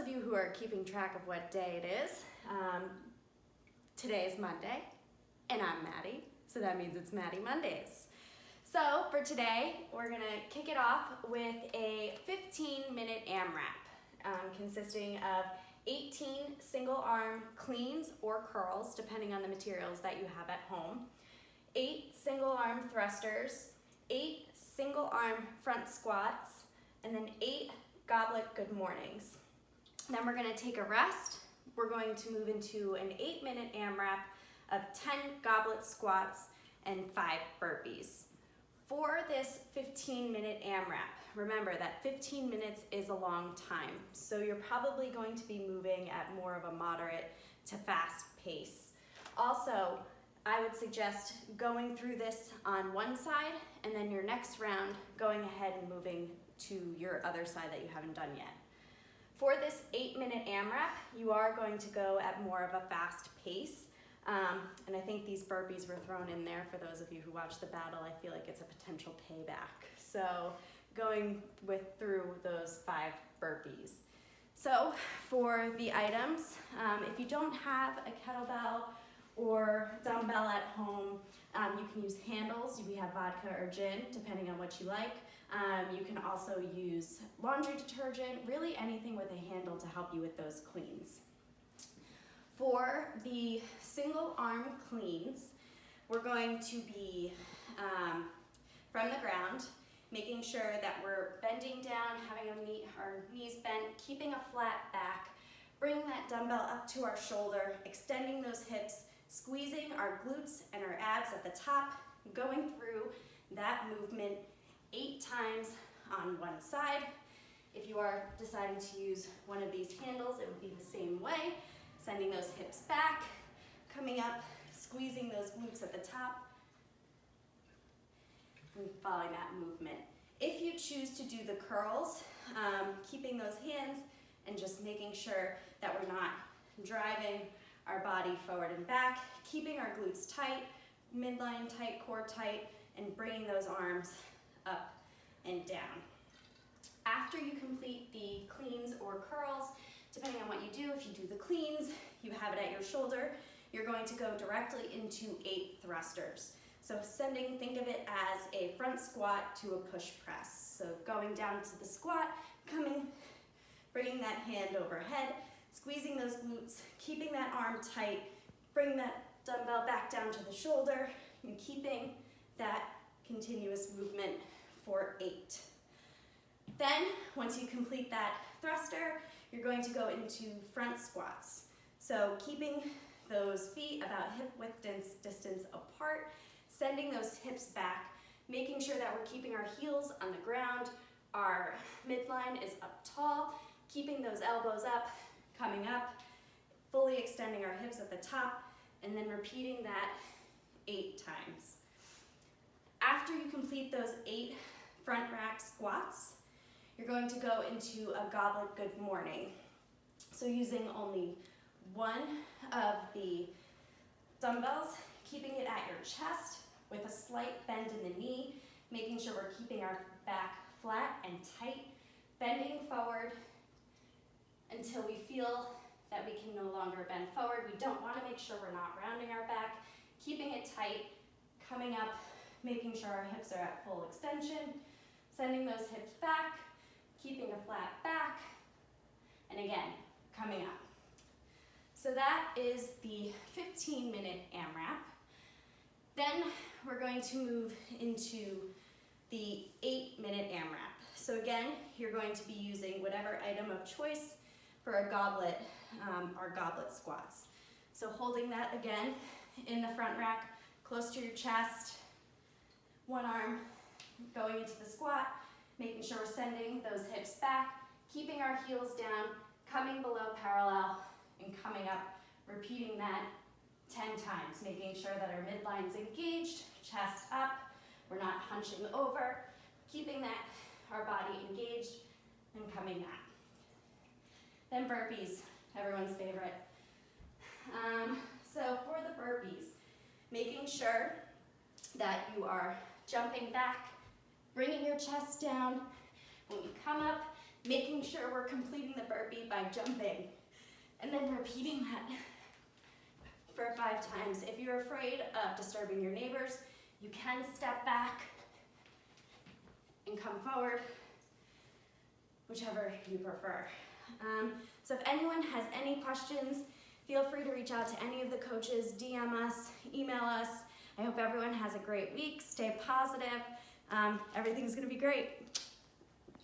of you who are keeping track of what day it is, today is Monday, and I'm Maddie, so that means it's Maddie Mondays. So for today, we're gonna kick it off with a 15-minute AMRAP, consisting of 18 single arm cleans or curls, depending on the materials that you have at home, 8 single arm thrusters, 8 single arm front squats, and then 8 goblet good mornings. Then we're gonna take a rest. We're going to move into an 8-minute AMRAP of 10 goblet squats and 5 burpees. For this 15-minute AMRAP, remember that 15 minutes is a long time, so you're probably going to be moving at more of a moderate to fast pace. Also, I would suggest going through this on one side and then your next round going ahead and moving to your other side that you haven't done yet. For this 8-minute AMRAP, you are going to go at more of a fast pace. And I think these burpees were thrown in there for those of you who watch the battle. I feel like it's a potential payback. So going through those 5 burpees. So for the items, if you don't have a kettlebell or dumbbell at home, you can use handles. We have vodka or gin, depending on what you like. You can also use laundry detergent, really anything with a handle to help you with those cleans. For the single arm cleans, we're going to be from the ground, making sure that we're bending down, having our knees bent, keeping a flat back, bringing that dumbbell up to our shoulder, extending those hips, squeezing our glutes and our abs at the top, going through that movement 8 times on one side. If you are deciding to use one of these handles, it would be the same way. Sending those hips back, coming up, squeezing those glutes at the top, and following that movement. If you choose to do the curls, keeping those hands and just making sure that we're not driving our body forward and back, keeping our glutes tight, midline tight, core tight, and bringing those arms up and down. After you complete the cleans or curls, depending on what you do, if you do the cleans, you have it at your shoulder, you're going to go directly into 8 thrusters. So think of it as a front squat to a push press. So going down to the squat, bringing that hand overhead, squeezing those glutes, keeping that arm tight, bring that dumbbell back down to the shoulder, and keeping that continuous movement for 8. Then, once you complete that thruster, you're going to go into front squats. So keeping those feet about hip width distance apart, sending those hips back, making sure that we're keeping our heels on the ground, our midline is up tall, keeping those elbows up, coming up, fully extending our hips at the top, and then repeating that 8 times. After you complete those 8 front rack squats, you're going to go into a goblet good morning. So using only one of the dumbbells, keeping it at your chest with a slight bend in the knee, making sure we're keeping our back flat and tight, bending forward until we feel that we can no longer bend forward. We don't want to make sure we're not rounding our back, keeping it tight, coming up, making sure our hips are at full extension, sending those hips back, keeping a flat back, and again, coming up. So that is the 15-minute AMRAP. Then we're going to move into the 8-minute AMRAP. So again, you're going to be using whatever item of choice for a goblet, our goblet squats. So holding that again in the front rack, close to your chest, one arm going into the squat, making sure we're sending those hips back, keeping our heels down, coming below parallel, and coming up, repeating that 10 times, making sure that our midline's engaged, chest up, we're not hunching over, keeping that, our body engaged, and coming up. Then burpees, everyone's favorite. So for the burpees, making sure that you are jumping back, bringing your chest down. When you come up, making sure we're completing the burpee by jumping, and then repeating that for 5 times. If you're afraid of disturbing your neighbors, you can step back and come forward, whichever you prefer. So if anyone has any questions, feel free to reach out to any of the coaches, DM us, email us. I hope everyone has a great week. Stay positive. Everything's gonna be great.